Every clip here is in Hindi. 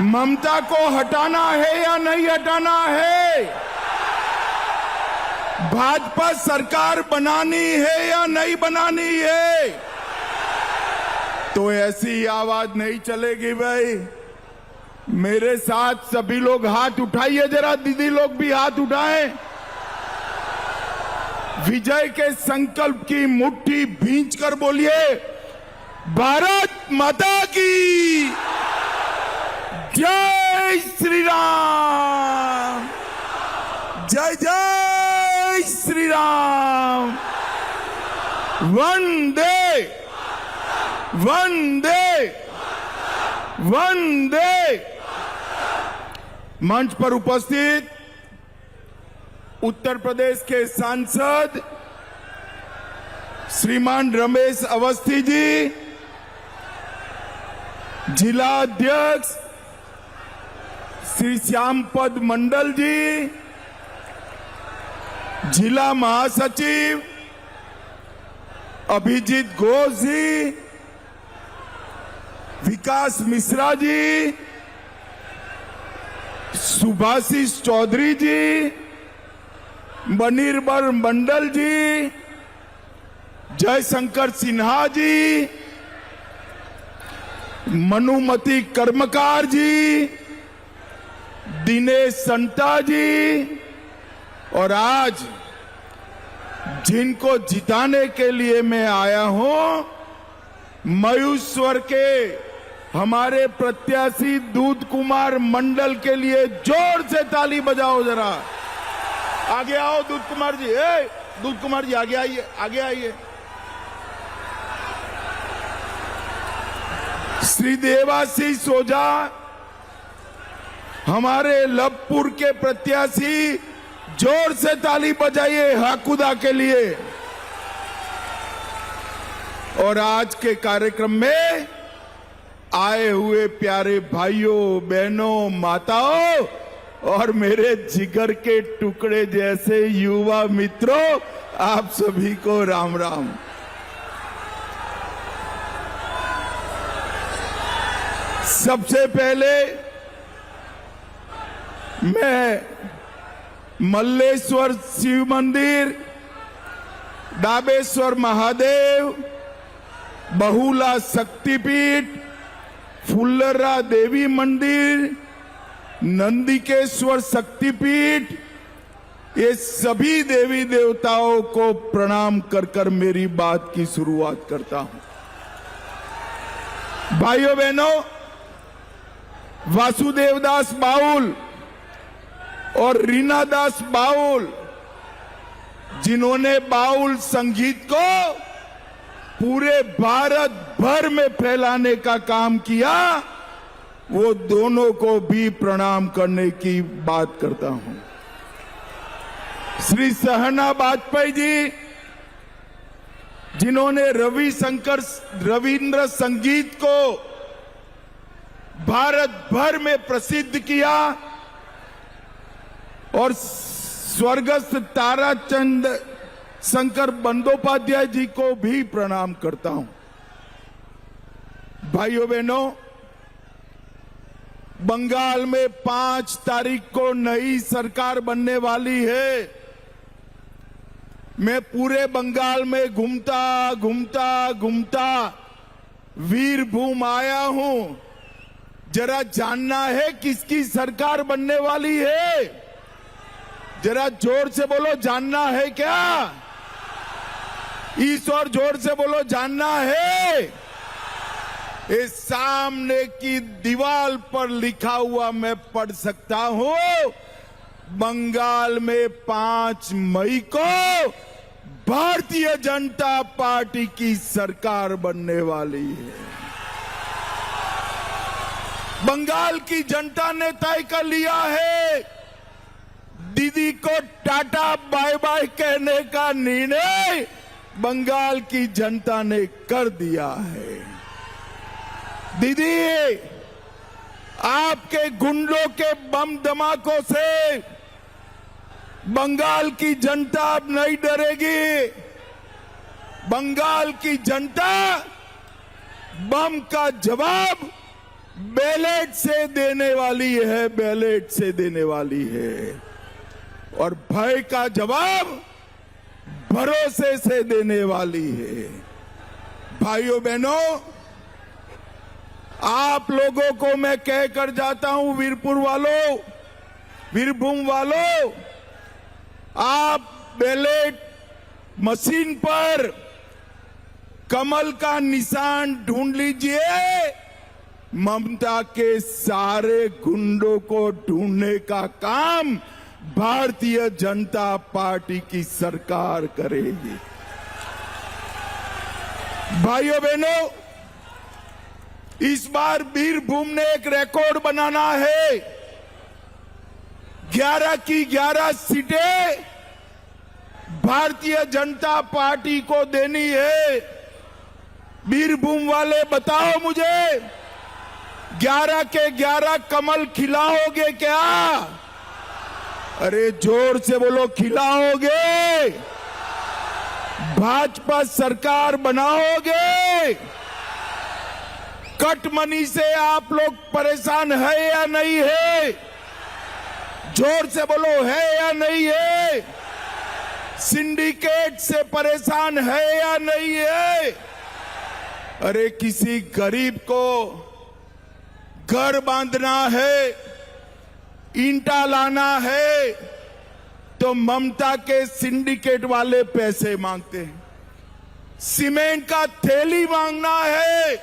ममता को हटाना है या नहीं हटाना है? भाजपा सरकार बनानी है या नहीं बनानी है? तो ऐसी आवाज नहीं चलेगी भाई। मेरे साथ सभी लोग हाथ उठाइए, जरा दीदी लोग भी हाथ उठाएं। विजय के संकल्प की मुट्ठी भींच कर बोलिए, भारत माता की जय श्री राम, जय जय श्री राम। वंदे वंदे वंदे। मंच पर उपस्थित उत्तर प्रदेश के सांसद श्रीमान रमेश अवस्थी जी, जिला अध्यक्ष श्री श्यामपद मंडल जी, जिला महासचिव अभिजीत घोष जी, विकास मिश्रा जी, सुभाषिष चौधरी जी, मनिर्बल मंडल जी, जयशंकर सिन्हा जी, मनुमति कर्मकार जी, दिनेश संता जी, और आज जिनको जिताने के लिए मैं आया हूं, मयूश्वर के हमारे प्रत्याशी दूध कुमार मंडल के लिए जोर से ताली बजाओ जरा। आगे आओ दूध कुमार जी, दूध कुमार जी आगे आइए, आगे आइए। श्री देवाशीष ओझा हमारे लवपुर के प्रत्याशी, जोर से ताली बजाइए हाकुदा के लिए। और आज के कार्यक्रम में आए हुए प्यारे भाइयों बहनों माताओं और मेरे जिगर के टुकड़े जैसे युवा मित्रों, आप सभी को राम राम। सबसे पहले मैं मल्लेश्वर शिव मंदिर, डाबेश्वर महादेव, बहुला शक्तिपीठ, फुल्लरा देवी मंदिर, नंदिकेश्वर शक्तिपीठ, ये सभी देवी देवताओं को प्रणाम कर कर मेरी बात की शुरुआत करता हूं। भाइयों बहनों, वासुदेव दास बाउल और रीना दास बाउल, जिन्होंने बाउल संगीत को पूरे भारत भर में फैलाने का काम किया, वो दोनों को भी प्रणाम करने की बात करता हूं। श्री सहना वाजपेयी जी, जिन्होंने रविंद्र संगीत को भारत भर में प्रसिद्ध किया, और स्वर्गस्थ ताराचंद शंकर बंदोपाध्याय जी को भी प्रणाम करता हूं। भाइयों बहनों, बंगाल में 5 तारीख को नई सरकार बनने वाली है। मैं पूरे बंगाल में घूमता घूमता घूमता वीरभूम आया हूं। जरा जानना है किसकी सरकार बनने वाली है? जरा जोर से बोलो, जानना है क्या? इस और जोर से बोलो, जानना है? इस सामने की दीवार पर लिखा हुआ मैं पढ़ सकता हूं, बंगाल में 5 मई को भारतीय जनता पार्टी की सरकार बनने वाली है। बंगाल की जनता ने तय कर लिया है, दीदी को टाटा बाय बाय कहने का निर्णय बंगाल की जनता ने कर दिया है। दीदी, आपके गुंडों के बम धमाकों से बंगाल की जनता अब नहीं डरेगी। बंगाल की जनता बम का जवाब बैलेट से देने वाली है, बैलेट से देने वाली है। और भय का जवाब भरोसे से देने वाली है। भाइयों बहनों, आप लोगों को मैं कहकर जाता हूं, वीरपुर वालों, वीरभूम वालों, आप बैलेट मशीन पर कमल का निशान ढूंढ लीजिए। ममता के सारे गुंडों को ढूंढने का काम भारतीय जनता पार्टी की सरकार करेगी। भाइयों बहनों, इस बार वीरभूम ने एक रिकॉर्ड बनाना है। 11 की 11 सीटें भारतीय जनता पार्टी को देनी है। वीरभूम वाले बताओ मुझे, 11 के 11 कमल खिलाओगे क्या? अरे जोर से बोलो, खिलाओगे? भाजपा सरकार बनाओगे? कट मनी से आप लोग परेशान है या नहीं है? जोर से बोलो, है या नहीं है? सिंडिकेट से परेशान है या नहीं है? अरे किसी गरीब को घर बांधना है, ईंटा लाना है, तो ममता के सिंडिकेट वाले पैसे मांगते हैं। सीमेंट का थैली मांगना है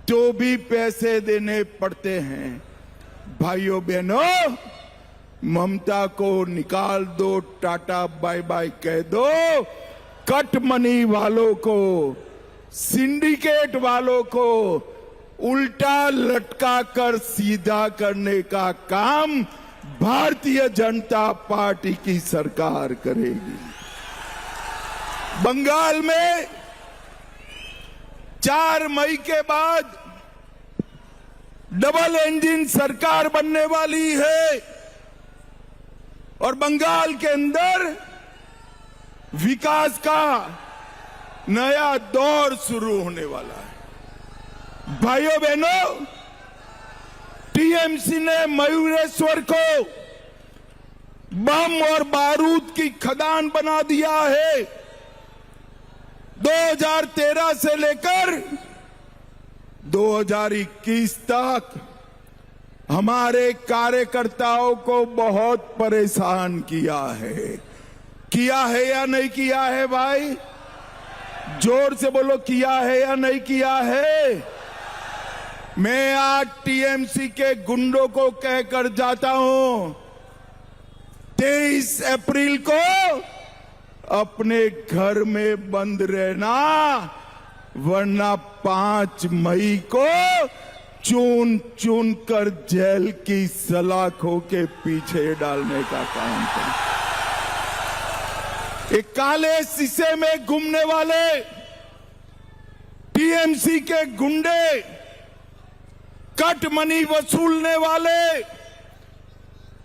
तो भी पैसे देने पड़ते हैं। भाइयों बहनों, ममता को निकाल दो, टाटा बाय बाय कह दो। कट मनी वालों को, सिंडिकेट वालों को उल्टा लटका कर सीधा करने का काम भारतीय जनता पार्टी की सरकार करेगी। बंगाल में 4 मई के बाद डबल इंजन सरकार बनने वाली है और बंगाल के अंदर विकास का नया दौर शुरू होने वाला है। भाइयों बहनों, टीएमसी ने मयूरेश्वर को बम और बारूद की खदान बना दिया है। 2013 से लेकर 2021 तक हमारे कार्यकर्ताओं को बहुत परेशान किया है। किया है या नहीं किया है भाई? जोर से बोलो, किया है या नहीं किया है? मैं आज टीएमसी के गुंडों को कहकर जाता हूं, 23 अप्रैल को अपने घर में बंद रहना, वरना 5 मई को चुन चुन कर जेल की सलाखों के पीछे डालने का काम करें। एक काले शीशे में घूमने वाले टीएमसी के गुंडे, कट मनी वसूलने वाले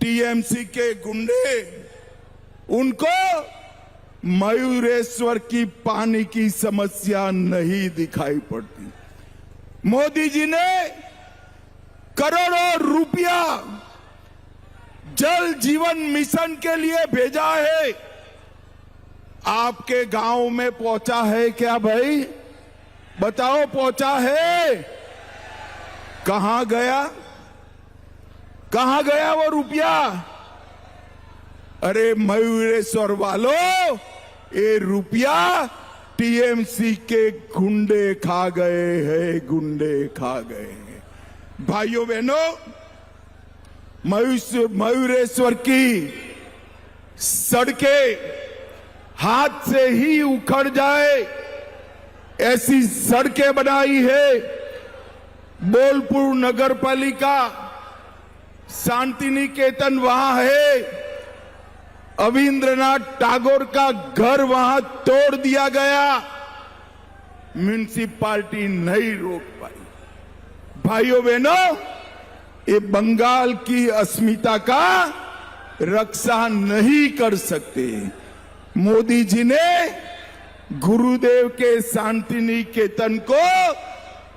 टीएमसी के गुंडे, उनको मयूरेश्वर की पानी की समस्या नहीं दिखाई पड़ती। मोदी जी ने करोड़ों रुपया जल जीवन मिशन के लिए भेजा है। आपके गांव में पहुंचा है क्या भाई? बताओ, पहुंचा है? कहां गया? कहां गया वो रुपया? अरे मयूरेश्वर वालों, ये रुपया टीएमसी के गुंडे खा गए हैं, गुंडे खा गए हैं। भाइयों बहनों, मयूरेश्वर की सड़कें हाथ से ही उखड़ जाए ऐसी सड़कें बनाई है। बोलपुर नगर पालिका, शांति निकेतन वहां है, रविंद्रनाथ टैगोर का घर वहां तोड़ दिया गया, म्युनिसिपैलिटी नहीं रोक पाई। भाइयों बहनों, ये बंगाल की अस्मिता का रक्षा नहीं कर सकते। मोदी जी ने गुरुदेव के शांति निकेतन को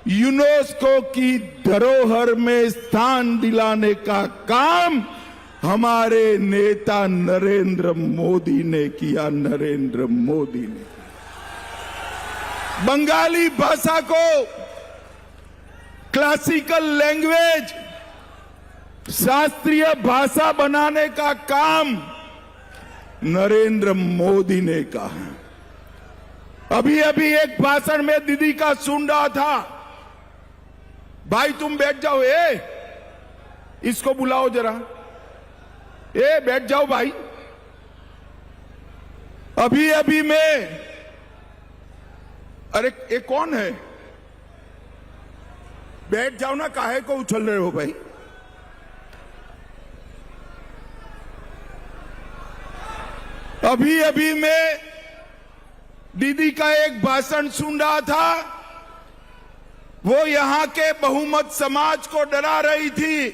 यूनेस्को की धरोहर में स्थान दिलाने का काम हमारे नेता नरेंद्र मोदी ने किया। नरेंद्र मोदी ने बंगाली भाषा को क्लासिकल लैंग्वेज, शास्त्रीय भाषा बनाने का काम नरेंद्र मोदी ने कहा। अभी अभी एक भाषण में दीदी का सुन रहा था, भाई तुम बैठ जाओ, इसको बुलाओ जरा, बैठ जाओ भाई। अभी अभी में, अरे ये कौन है? बैठ जाओ ना, काहे को उछल रहे हो भाई? अभी अभी में दीदी का एक भाषण सुन रहा था, वो यहां के बहुमत समाज को डरा रही थी,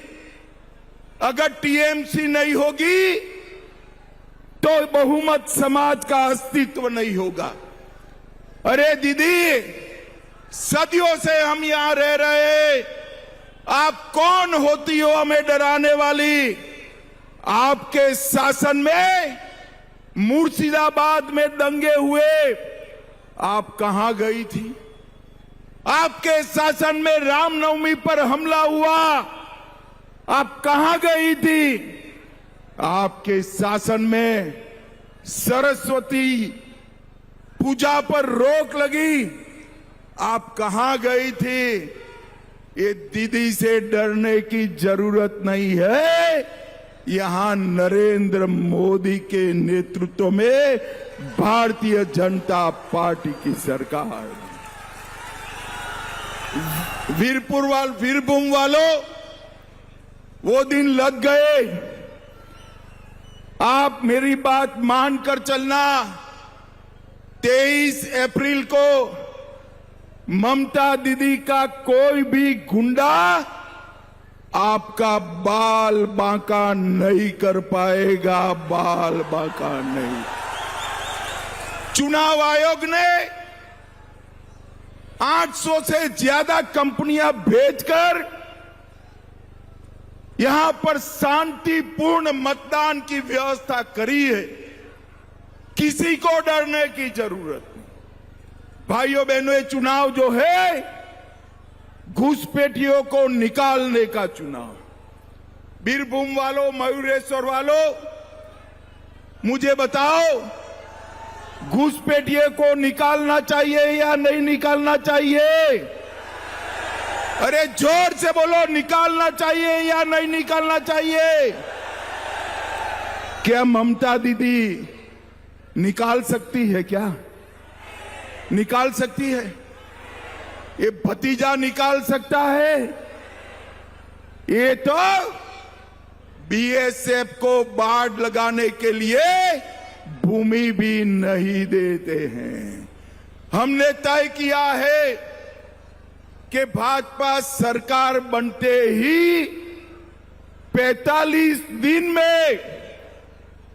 अगर टीएमसी नहीं होगी तो बहुमत समाज का अस्तित्व नहीं होगा। अरे दीदी, सदियों से हम यहां रह रहे, आप कौन होती हो हमें डराने वाली? आपके शासन में मुर्शिदाबाद में दंगे हुए, आप कहां गई थी? आपके शासन में रामनवमी पर हमला हुआ, आप कहां गई थी? आपके शासन में सरस्वती पूजा पर रोक लगी, आप कहां गई थी? ये दीदी से डरने की जरूरत नहीं है। यहां नरेंद्र मोदी के नेतृत्व में भारतीय जनता पार्टी की सरकार। वीरभूम वालों, वो दिन लग गए। आप मेरी बात मानकर चलना। 23 अप्रैल को ममता दीदी का कोई भी गुंडा आपका बाल बांका नहीं कर पाएगा, बाल बांका नहीं। चुनाव आयोग ने 800 से ज्यादा कंपनियां भेजकर यहां पर शांतिपूर्ण मतदान की व्यवस्था करी है। किसी को डरने की जरूरत नहीं। भाइयों बहनों, ये चुनाव जो है घुसपैठियों को निकालने का चुनाव। वीरभूम वालों, मयूरेश्वर वालों, मुझे बताओ, घुसपैठिए को निकालना चाहिए या नहीं निकालना चाहिए? अरे जोर से बोलो, निकालना चाहिए या नहीं निकालना चाहिए? क्या ममता दीदी निकाल सकती है? क्या निकाल सकती है? ये भतीजा निकाल सकता है? ये तो बीएसएफ को बाढ़ लगाने के लिए भूमि भी नहीं देते हैं। हमने तय किया है कि भाजपा सरकार बनते ही 45 दिन में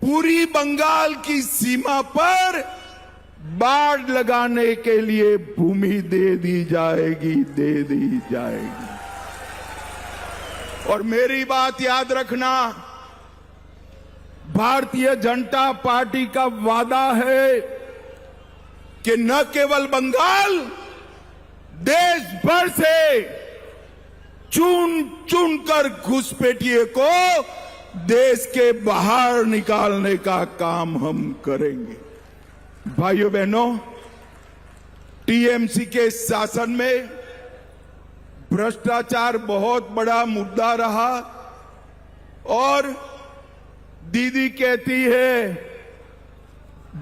पूरी बंगाल की सीमा पर बाढ़ लगाने के लिए भूमि दे दी जाएगी, दे दी जाएगी। और मेरी बात याद रखना, भारतीय जनता पार्टी का वादा है कि न केवल बंगाल, देश भर से चुन चुन कर घुसपैठिए को देश के बाहर निकालने का काम हम करेंगे। भाइयों बहनों, टीएमसी के शासन में भ्रष्टाचार बहुत बड़ा मुद्दा रहा और दीदी कहती है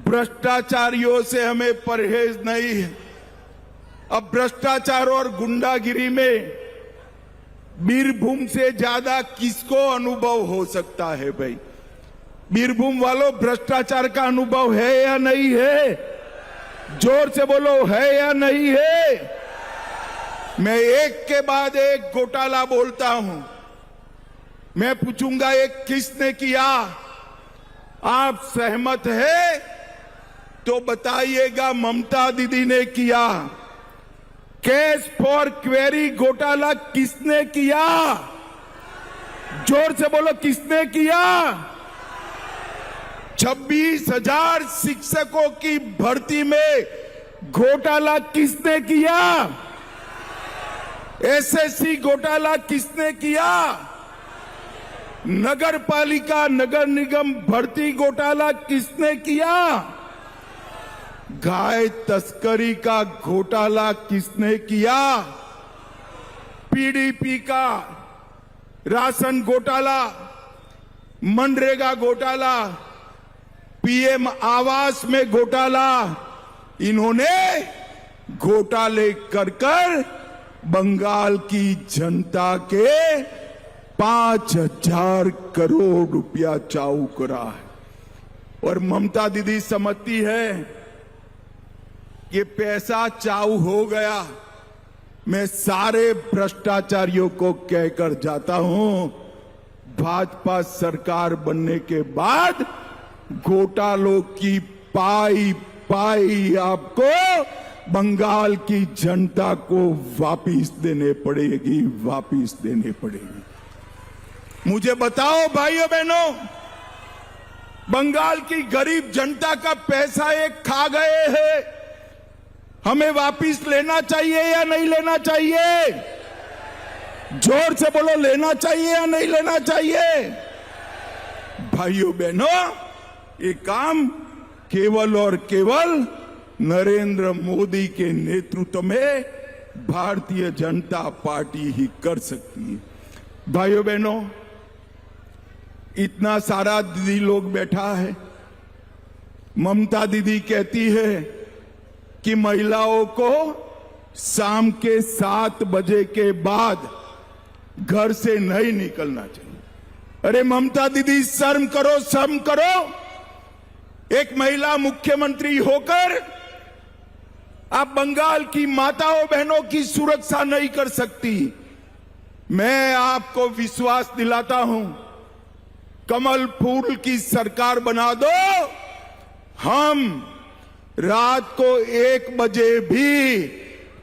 भ्रष्टाचारियों से हमें परहेज नहीं है। अब भ्रष्टाचार और गुंडागिरी में वीरभूम से ज्यादा किसको अनुभव हो सकता है? भाई वीरभूम वालों, भ्रष्टाचार का अनुभव है या नहीं है? जोर से बोलो, है या नहीं है? मैं एक के बाद एक घोटाला बोलता हूं। मैं पूछूंगा एक किसने किया? आप सहमत है तो बताइएगा ममता दीदी ने किया। कैश फॉर क्वेरी घोटाला किसने किया? जोर से बोलो, किसने किया? 26,000 शिक्षकों की भर्ती में घोटाला किसने किया? एसएससी घोटाला किसने किया? नगर पालिका नगर निगम भर्ती घोटाला किसने किया? गाय तस्करी का घोटाला किसने किया? पीडीपी का राशन घोटाला, मनरेगा घोटाला, पीएम आवास में घोटाला, इन्होंने घोटाले कर बंगाल की जनता के 5,000 करोड़ रुपया चाऊ करा है। और ममता दीदी समझती है कि पैसा चाऊ हो गया। मैं सारे भ्रष्टाचारियों को कहकर जाता हूं, भाजपा सरकार बनने के बाद घोटालों की पाई पाई आपको बंगाल की जनता को वापिस देने पड़ेगी, वापिस देने पड़ेगी। मुझे बताओ भाइयों बहनों, बंगाल की गरीब जनता का पैसा एक खा गए हैं, हमें वापिस लेना चाहिए या नहीं लेना चाहिए? जोर से बोलो, लेना चाहिए या नहीं लेना चाहिए? भाइयों बहनों, ये काम केवल और केवल नरेंद्र मोदी के नेतृत्व में भारतीय जनता पार्टी ही कर सकती है। भाइयों बहनों, इतना सारा दीदी लोग बैठा है। ममता दीदी कहती है कि महिलाओं को शाम के 7 बजे के बाद घर से नहीं निकलना चाहिए। अरे ममता दीदी, शर्म करो, शर्म करो। एक महिला मुख्यमंत्री होकर आप बंगाल की माताओं बहनों की सुरक्षा नहीं कर सकती। मैं आपको विश्वास दिलाता हूं, कमल फूल की सरकार बना दो, हम रात को 1 बजे भी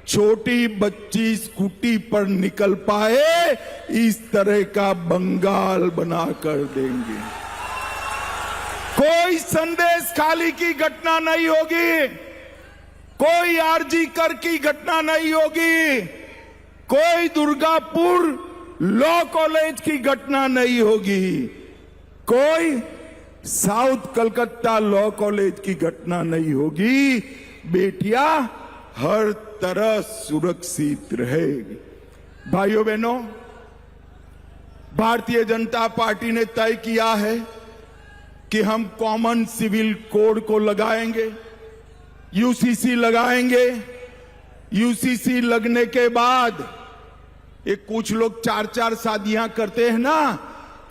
छोटी बच्ची स्कूटी पर निकल पाए, इस तरह का बंगाल बना कर देंगे। कोई संदेश खाली की घटना नहीं होगी, कोई आरजी कर की घटना नहीं होगी, कोई दुर्गापुर लॉ कॉलेज की घटना नहीं होगी, कोई साउथ कलकत्ता लॉ कॉलेज की घटना नहीं होगी। बेटियां हर तरह सुरक्षित रहेगी। भाइयों बहनों, भारतीय जनता पार्टी ने तय किया है कि हम कॉमन सिविल कोड को लगाएंगे, यूसीसी लगाएंगे। यूसीसी लगने के बाद ये कुछ लोग 4-4 शादियां करते हैं ना,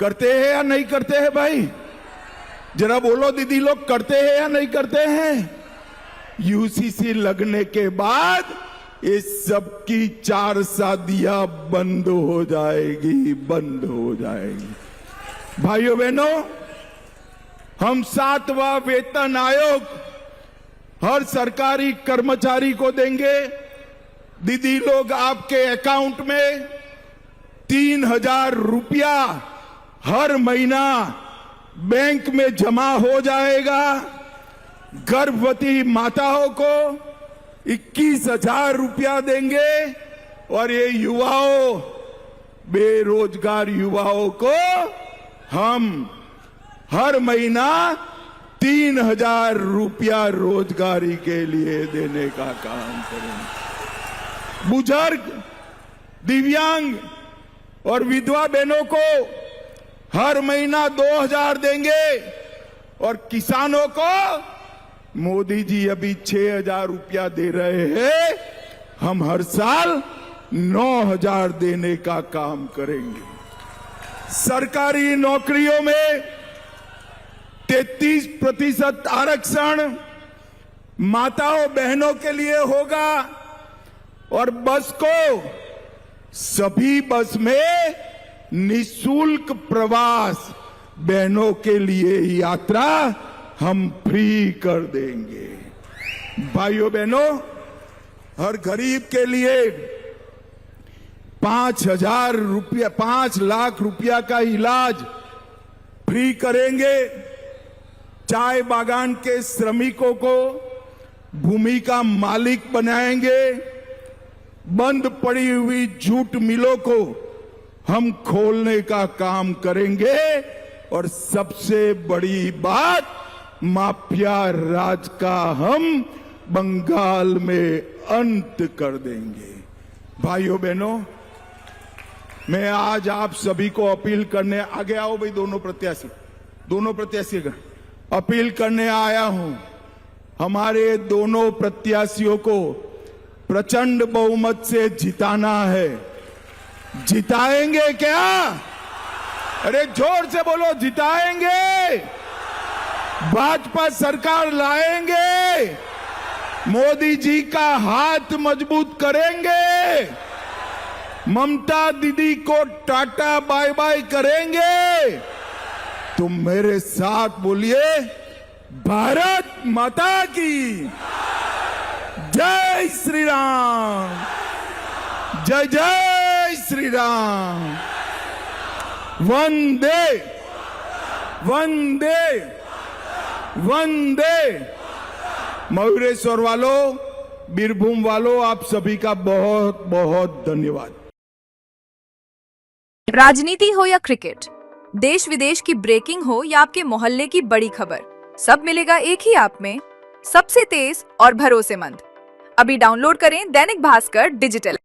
करते हैं या नहीं करते हैं? भाई जरा बोलो दीदी लोग, करते हैं या नहीं करते हैं? यूसीसी लगने के बाद ये सबकी 4 शादियां बंद हो जाएगी, बंद हो जाएगी। भाइयों बहनों, हम 7वां वेतन आयोग हर सरकारी कर्मचारी को देंगे। दीदी लोग, आपके अकाउंट में 3,000 रुपया हर महीना बैंक में जमा हो जाएगा। गर्भवती माताओं को 21,000 रुपया देंगे और ये युवाओं, बेरोजगार युवाओं को हम हर महीना 3,000 रुपया रोजगारी के लिए देने का काम करेंगे। बुजुर्ग, दिव्यांग और विधवा बहनों को हर महीना 2,000 देंगे और किसानों को मोदी जी अभी 6,000 रुपया दे रहे हैं, हम हर साल 9,000 देने का काम करेंगे। सरकारी नौकरियों में 33% आरक्षण माताओं बहनों के लिए होगा और बस को, सभी बस में निःशुल्क प्रवास, बहनों के लिए यात्रा हम फ्री कर देंगे। भाइयों बहनों, हर गरीब के लिए 5,000 रुपया 5 लाख रुपया का इलाज फ्री करेंगे। चाय बागान के श्रमिकों को भूमि का मालिक बनाएंगे। बंद पड़ी हुई जूट मिलों को हम खोलने का काम करेंगे। और सबसे बड़ी बात, माफिया राज का हम बंगाल में अंत कर देंगे। भाइयों बहनों, मैं आज आप सभी को अपील करने आगे आओ भाई, दोनों प्रत्याशी अपील करने आया हूं। हमारे दोनों प्रत्याशियों को प्रचंड बहुमत से जिताना है। जिताएंगे क्या? अरे जोर से बोलो, जिताएंगे। भाजपा सरकार लाएंगे। मोदी जी का हाथ मजबूत करेंगे। ममता दीदी को टाटा बाय बाय करेंगे। तुम मेरे साथ बोलिए, भारत माता की जय श्री राम, जय जय श्री राम। वंदे वंदे वंदे। मयूरेश्वर वालों, बीरभूम वालों, आप सभी का बहुत बहुत धन्यवाद। राजनीति हो या क्रिकेट, देश विदेश की ब्रेकिंग हो या आपके मोहल्ले की बड़ी खबर, सब मिलेगा एक ही ऐप में, सबसे तेज और भरोसेमंद। अभी डाउनलोड करें दैनिक भास्कर डिजिटल।